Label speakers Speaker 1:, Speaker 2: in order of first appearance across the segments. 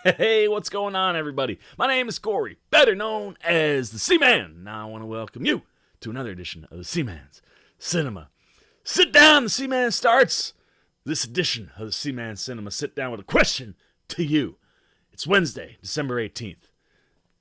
Speaker 1: Hey, what's going on, everybody? My name is Corey, better known as the Seaman. Now I want to welcome you to another edition of the Seaman's Cinema. Sit down, the Seaman starts this edition of the Seaman Cinema. Sit down with a question to you. It's Wednesday, December 18th.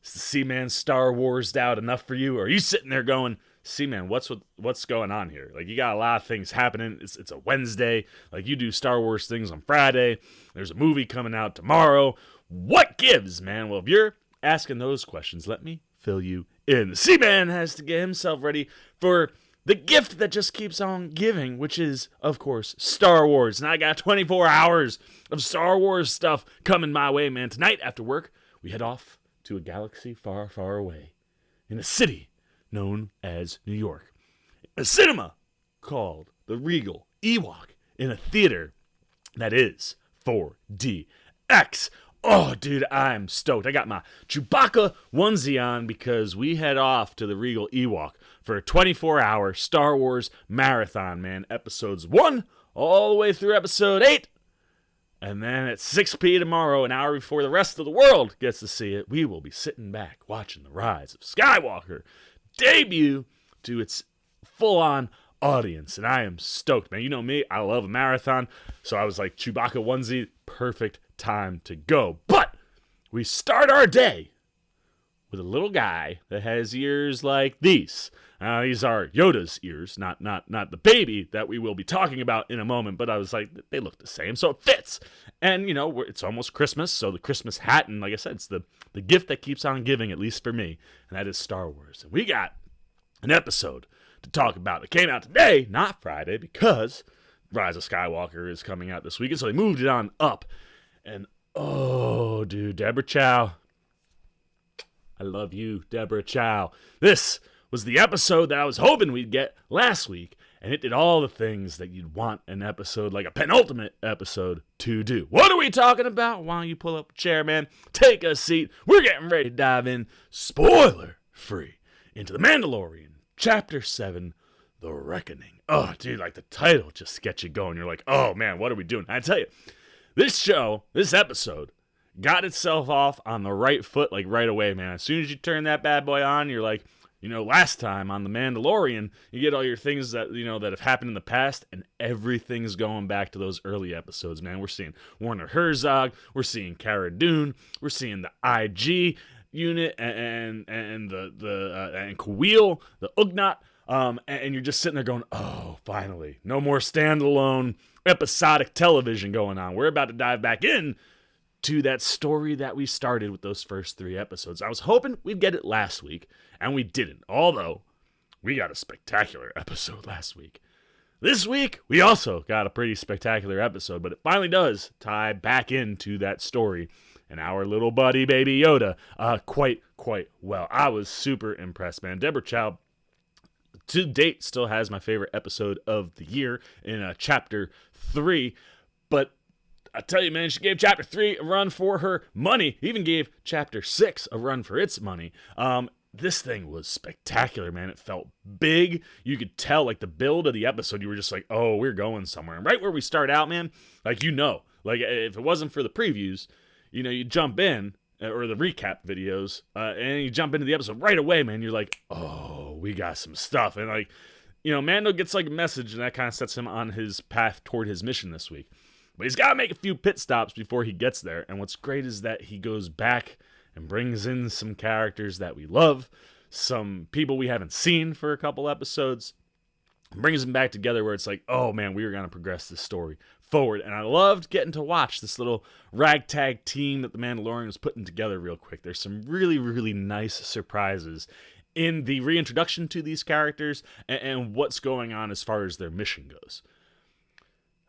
Speaker 1: Is the Seaman Star Wars'd out enough for you? Or are you sitting there going, Seaman, what's going on here? Like, you got a lot of things happening. It's a Wednesday. Like, you do Star Wars things on Friday. There's a movie coming out tomorrow. What gives, man? Well, if you're asking those questions, let me fill you in. The Seaman has to get himself ready for the gift that just keeps on giving, which is, of course, Star Wars. And I got 24 hours of Star Wars stuff coming my way, man. Tonight, after work, we head off to a galaxy far, far away in a city known as New York. A cinema called the Regal Ewok in a theater that is 4DX. Oh, dude, I'm stoked. I got my Chewbacca onesie on because we head off to the Regal Ewok for a 24-hour Star Wars marathon, man. Episodes 1 all the way through episode 8. And then at 6 p.m. tomorrow, an hour before the rest of the world gets to see it, we will be sitting back watching the Rise of Skywalker debut to its full-on audience. And I am stoked, man. You know me, I love a marathon. So I was like, Chewbacca onesie, perfect time to go. But we start our day with a little guy that has ears like these. These are Yoda's ears, not the baby that we will be talking about in a moment, but I was like, they look the same, so it fits. And, you know, it's almost Christmas, so the Christmas hat, and like I said, it's the gift that keeps on giving, at least for me, and that is Star Wars. And we got an episode to talk about that came out today, not Friday, because Rise of Skywalker is coming out this weekend, so they moved it on up. And, oh, dude, Deborah Chow. I love you, Deborah Chow. This was the episode that I was hoping we'd get last week, and it did all the things that you'd want an episode, like a penultimate episode, to do. What are we talking about? Why don't you pull up a chair, man, take a seat. We're getting ready to dive in, spoiler-free, into the Mandalorian Chapter 7, The Reckoning. Oh, dude, like the title just gets you going. You're like, oh, man, what are we doing? I tell you, this episode, got itself off on the right foot, like right away, man. As soon as you turn that bad boy on, you're like, you know, last time on The Mandalorian, you get all your things that, you know, that have happened in the past, and everything's going back to those early episodes, man. We're seeing Werner Herzog, we're seeing Cara Dune, we're seeing the IG unit and Kawil, the Ugnaught, and you're just sitting there going, oh, finally, no more standalone episodic television going on. We're about to dive back in to that story that we started with those first 3 episodes. I was hoping we'd get it last week, and we didn't, although we got a spectacular episode last week. This week, we also got a pretty spectacular episode, but it finally does tie back into that story and our little buddy, Baby Yoda, quite well. I was super impressed, man. Deborah Chow, to date, still has my favorite episode of the year in Chapter 3, but I tell you, man, she gave Chapter 3 a run for her money. Even gave Chapter 6 a run for its money. This thing was spectacular, man. It felt big. You could tell, like, the build of the episode, you were just like, oh, we're going somewhere. And right where we start out, man, like, you know, like, if it wasn't for the previews, you know, you jump in, or the recap videos, and you jump into the episode right away, man. You're like, oh, we got some stuff. And, like, you know, Mando gets, like, a message, and that kind of sets him on his path toward his mission this week. But he's got to make a few pit stops before he gets there. And what's great is that he goes back and brings in some characters that we love, some people we haven't seen for a couple episodes, brings them back together where it's like, oh, man, we are going to progress this story forward. And I loved getting to watch this little ragtag team that the Mandalorian was putting together real quick. There's some really, really nice surprises in the reintroduction to these characters and what's going on as far as their mission goes.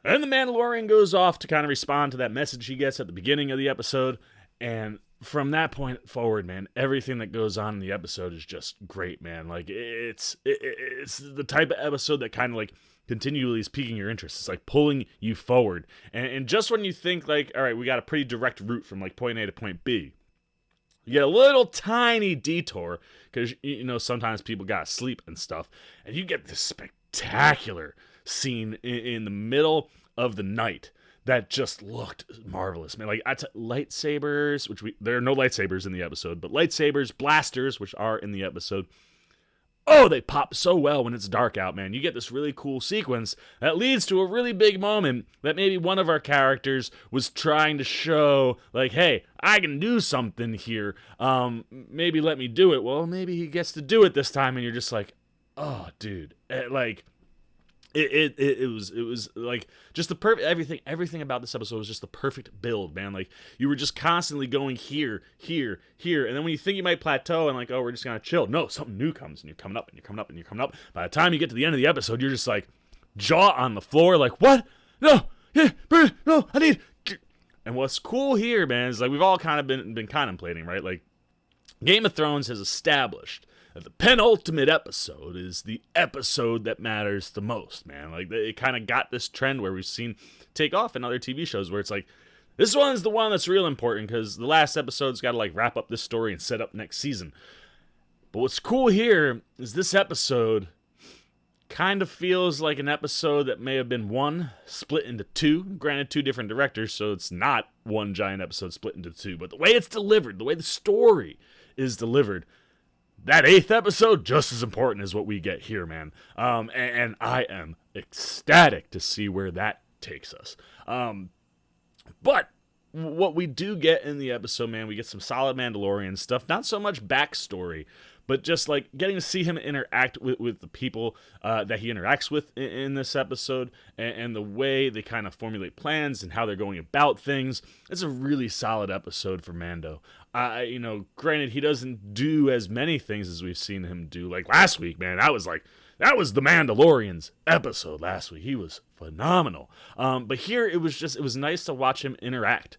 Speaker 1: And the Mandalorian goes off to kind of respond to that message he gets at the beginning of the episode. And from that point forward, man, everything that goes on in the episode is just great, man. Like, it's the type of episode that kind of, like, continually is piquing your interest. It's, like, pulling you forward. And just when you think, like, all right, we got a pretty direct route from, like, point A to point B, you get a little tiny detour because, you know, sometimes people got to sleep and stuff. And you get this spectacular scene in the middle of the night that just looked marvelous, man. Like lightsabers, there are no lightsabers in the episode, but lightsabers, blasters, which are in the episode. Oh, they pop so well when it's dark out, man. You get this really cool sequence that leads to a really big moment that maybe one of our characters was trying to show, like, hey, I can do something here. Maybe let me do it. Well, maybe he gets to do it this time, and you're just like, oh, dude, like. It was like just the perfect everything about this episode was just the perfect build, man. Like you were just constantly going here, and then when you think you might plateau and like, oh, we're just gonna chill, no, something new comes and you're coming up and you're coming up and you're coming up. By the time you get to the end of the episode, you're just like jaw on the floor, like what? No, yeah, no, I need. And what's cool here, man, is like we've all kind of been contemplating, right? Like Game of Thrones has established that the penultimate episode is the episode that matters the most, man. Like, it kind of got this trend where we've seen take off in other TV shows where it's like, this one's the one that's real important because the last episode's got to, like, wrap up this story and set up next season. But what's cool here is this episode kind of feels like an episode that may have been one split into two. Granted, two different directors, so it's not one giant episode split into two. But the way it's delivered, the way the story is delivered, that 8th episode, just as important as what we get here, man. And I am ecstatic to see where that takes us. But what we do get in the episode, man, we get some solid Mandalorian stuff. Not so much backstory, but just like getting to see him interact with the people that he interacts with in this episode, and the way they kind of formulate plans and how they're going about things. It's a really solid episode for Mando. Granted, he doesn't do as many things as we've seen him do. Like last week, man, that was the Mandalorian's episode last week. He was phenomenal. But here it was nice to watch him interact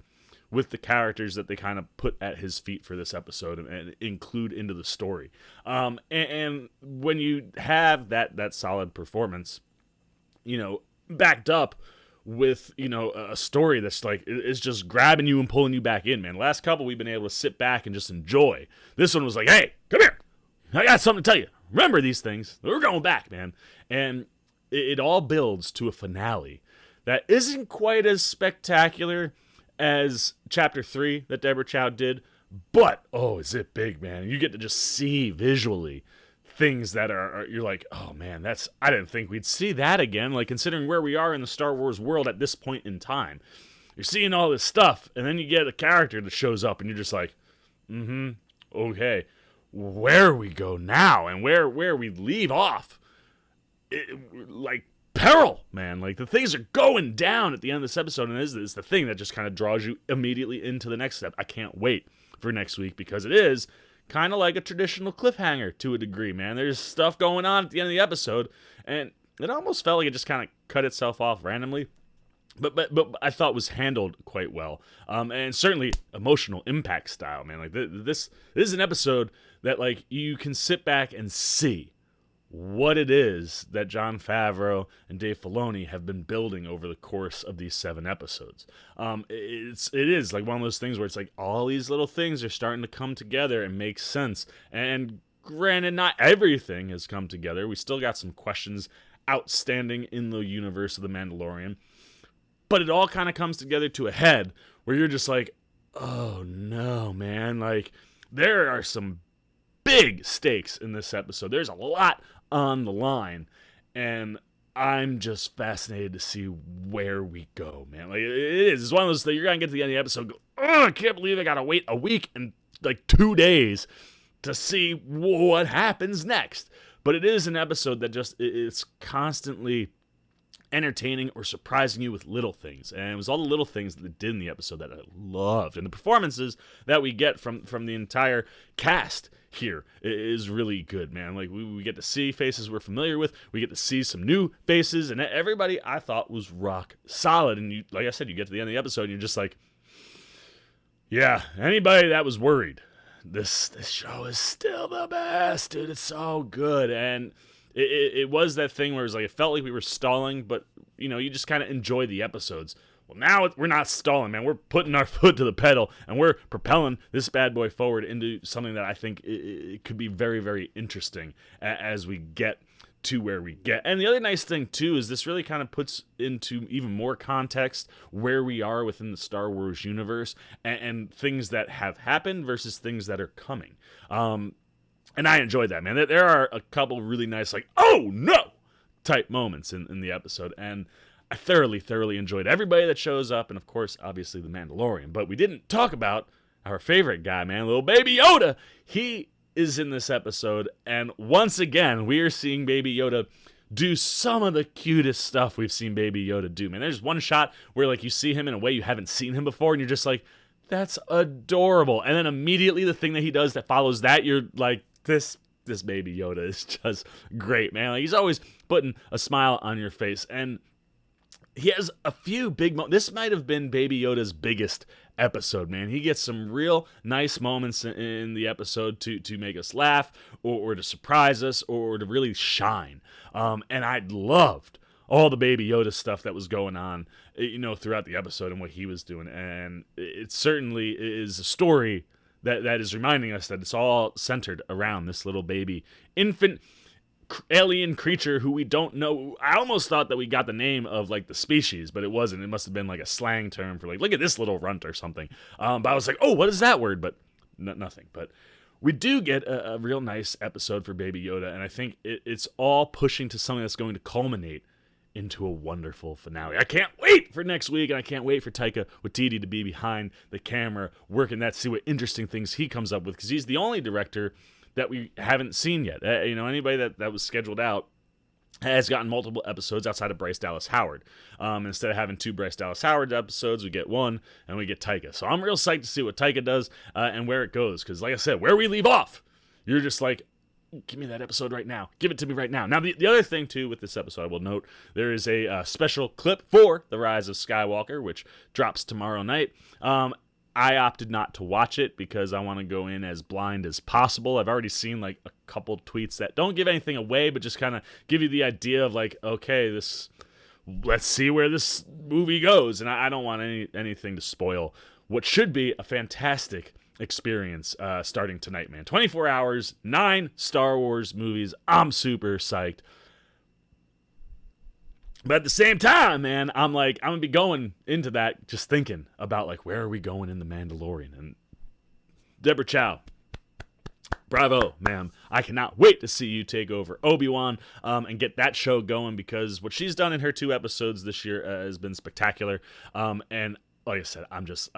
Speaker 1: with the characters that they kind of put at his feet for this episode and include into the story. And when you have that solid performance, backed up with, a story that's like, it's just grabbing you and pulling you back in, man. Last couple we've been able to sit back and just enjoy. This one was like, hey, come here. I got something to tell you. Remember these things. We're going back, man. And it all builds to a finale that isn't quite as spectacular as Chapter 3 that Deborah Chow did, but, oh, is it big, man. You get to just see visually things that are you're like, oh, man, I didn't think we'd see that again, like, considering where we are in the Star Wars world at this point in time. You're seeing all this stuff, and then you get a character that shows up, and you're just like, okay, where we go now, and where we leave off, like, peril, man. Like, the things are going down at the end of this episode, and this is the thing that just kind of draws you immediately into the next step. I can't wait for next week, because it is kind of like a traditional cliffhanger to a degree, man. There's stuff going on at the end of the episode, and it almost felt like it just kind of cut itself off randomly. But I thought was handled quite well, and certainly emotional impact style, man. Like this is an episode that, like, you can sit back and see what it is that Jon Favreau and Dave Filoni have been building over the course of these 7 episodes. It is like one of those things where it's like all these little things are starting to come together and make sense. And granted, not everything has come together. We still got some questions outstanding in the universe of The Mandalorian. But it all kind of comes together to a head where you're just like, oh no, man. Like, there are some big stakes in this episode. There's a lot on the line, and I'm just fascinated to see where we go, man. Like, it's one of those things, you're gonna get to the end of the episode and go, oh, I can't believe I gotta wait a week and like 2 days to see what happens next. But it is an episode that just, it's constantly entertaining or surprising you with little things, and it was all the little things that they did in the episode that I loved, and the performances that we get from the entire cast here is really good, man. Like, we get to see faces we're familiar with, we get to see some new faces, and everybody I thought was rock solid. And you, like I said, you get to the end of the episode and you're just like, yeah, anybody that was worried, this show is still the best, dude. It's so good. And it was that thing where it was like, it felt like we were stalling, but, you just kind of enjoy the episodes. Well, now we're not stalling, man. We're putting our foot to the pedal, and we're propelling this bad boy forward into something that I think it could be very, very interesting as we get to where we get. And the other nice thing too is this really kind of puts into even more context where we are within the Star Wars universe, and things that have happened versus things that are coming. And I enjoyed that, man. There are a couple really nice, like, oh no type moments in the episode, and I thoroughly enjoyed everybody that shows up, and of course, obviously, the Mandalorian. But we didn't talk about our favorite guy, man, little Baby Yoda. He is in this episode, and once again, we are seeing Baby Yoda do some of the cutest stuff we've seen Baby Yoda do, man. There's one shot where, like, you see him in a way you haven't seen him before, and you're just like, that's adorable. And then immediately the thing that he does that follows that, you're like, this Baby Yoda is just great, man. Like, he's always putting a smile on your face, and he has a few big moments. This might have been Baby Yoda's biggest episode, man. He gets some real nice moments in the episode to make us laugh, or to surprise us, or to really shine. And I loved all the Baby Yoda stuff that was going on, throughout the episode and what he was doing. And it certainly is a story that is reminding us that it's all centered around this little baby infant alien creature who we don't know. I almost thought that we got the name of, like, the species, but it wasn't. It must have been like a slang term for, like, look at this little runt or something. But I was like, oh, what is that word? But nothing. But we do get a real nice episode for Baby Yoda, and I think it's all pushing to something that's going to culminate into a wonderful finale. I can't wait for next week, and I can't wait for Taika Waititi to be behind the camera working that, see what interesting things he comes up with, because he's the only director that we haven't seen yet. Anybody that was scheduled out has gotten multiple episodes outside of Bryce Dallas Howard. Instead of having 2 Bryce Dallas Howard episodes, we get 1, and we get Taika. So I'm real psyched to see what Taika does and where it goes, because like I said, where we leave off, you're just like, give me that episode right now. Give it to me right now. Now, the other thing, too, with this episode, I will note, there is a special clip for The Rise of Skywalker, which drops tomorrow night. I opted not to watch it because I want to go in as blind as possible. I've already seen, like, a couple tweets that don't give anything away, but just kind of give you the idea of, like, okay, let's see where this movie goes. And I don't want anything to spoil what should be a fantastic experience starting tonight, man. 24 hours, 9 Star Wars movies. I'm super psyched. But at the same time, man, I'm going to be going into that just thinking about, like, where are we going in The Mandalorian? And Deborah Chow, bravo, ma'am. I cannot wait to see you take over Obi-Wan and get that show going, because what she's done in her 2 episodes this year has been spectacular. And like I said, I'm just,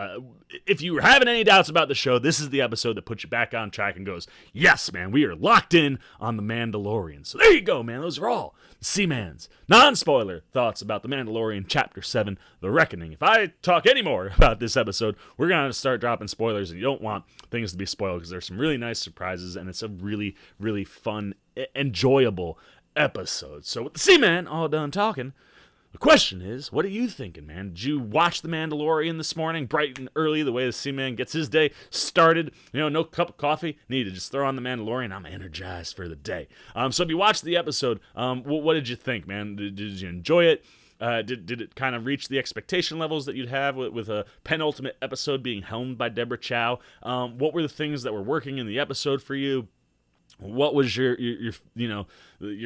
Speaker 1: if you were having any doubts about the show, this is the episode that puts you back on track and goes, yes, man, we are locked in on The Mandalorian. So there you go, man. Those are all Seaman's non-spoiler thoughts about The Mandalorian Chapter 7, The Reckoning. If I talk any more about this episode, we're going to start dropping spoilers, and you don't want things to be spoiled, because there's some really nice surprises, and it's a really, really fun, enjoyable episode. So with the Seaman all done talking, the question is, what are you thinking, man? Did you watch The Mandalorian this morning, bright and early, the way the Seaman gets his day started? No cup of coffee needed. Just throw on The Mandalorian. I'm energized for the day. So if you watched the episode, what did you think, man? Did you enjoy it? Did it kind of reach the expectation levels that you'd have with a penultimate episode being helmed by Deborah Chow? What were the things that were working in the episode for you? What was your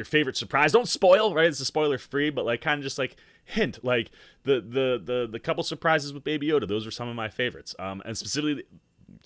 Speaker 1: favorite surprise? Don't spoil, right? It's a spoiler free, but like kind of just like hint, like the couple surprises with Baby Yoda. Those are some of my favorites. And specifically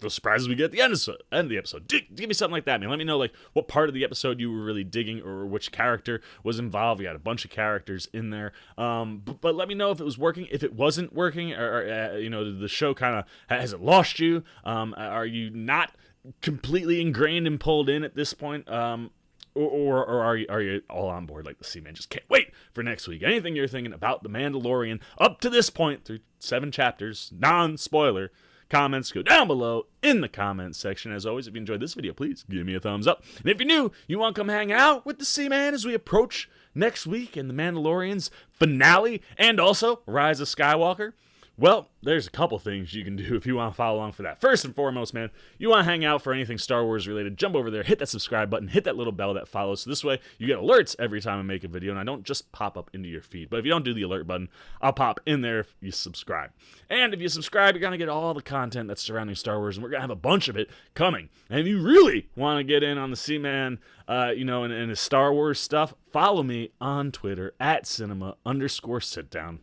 Speaker 1: the surprises we get at the end of the episode. Give me something like that, man. Let me know like what part of the episode you were really digging, or which character was involved. We had a bunch of characters in there. But let me know if it was working, if it wasn't working, or the show kind of has it lost you? Are you not completely ingrained and pulled in at this point, or are you all on board like the Seaman? Just can't wait for next week. Anything you're thinking about The Mandalorian up to this point through 7 chapters, non-spoiler, comments, go down below in the comments section. As always, if you enjoyed this video, please give me a thumbs up. And if you're new, you want to come hang out with the Seaman as we approach next week and The Mandalorian's finale, and also Rise of Skywalker, Well, there's a couple things you can do if you want to follow along for that. First and foremost, man, you want to hang out for anything Star Wars related, jump over there, hit that subscribe button, hit that little bell that follows. So this way you get alerts every time I make a video, and I don't just pop up into your feed. But if you don't do the alert button, I'll pop in there if you subscribe. And if you subscribe, you're going to get all the content that's surrounding Star Wars, and we're going to have a bunch of it coming. And if you really want to get in on the C-Man, and his Star Wars stuff, follow me on Twitter at cinema_sitdown,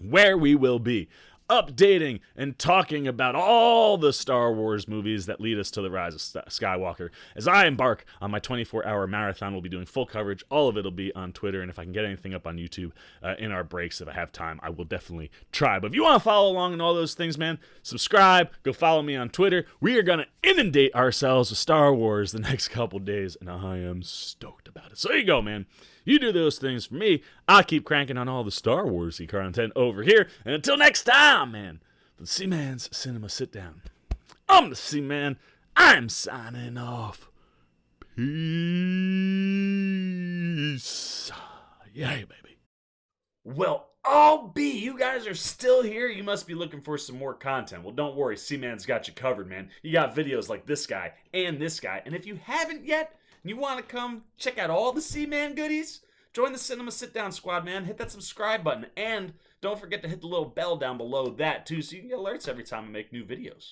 Speaker 1: where we will be updating and talking about all the Star Wars movies that lead us to the Rise of Skywalker. As I embark on my 24-hour marathon, we'll be doing full coverage. All of it will be on Twitter, and if I can get anything up on YouTube in our breaks, if I have time, I will definitely try. But if you want to follow along in all those things, man, subscribe, go follow me on Twitter. We are going to inundate ourselves with Star Wars the next couple days, and I am stoked about it. So there you go, man. You do those things for me. I'll keep cranking on all the Star Wars-y content over here. And until next time, man, for the C-Man's Cinema Sit Down, I'm the C-Man. I'm signing off. Peace. Yay, baby. Well, I'll be. You guys are still here. You must be looking for some more content. Well, don't worry. C-Man's got you covered, man. You got videos like this guy and this guy. And if you haven't yet, and you want to come check out all the C-Man goodies, join the Cinema Sit Down squad, man. Hit that subscribe button. And don't forget to hit the little bell down below that, too, so you can get alerts every time I make new videos.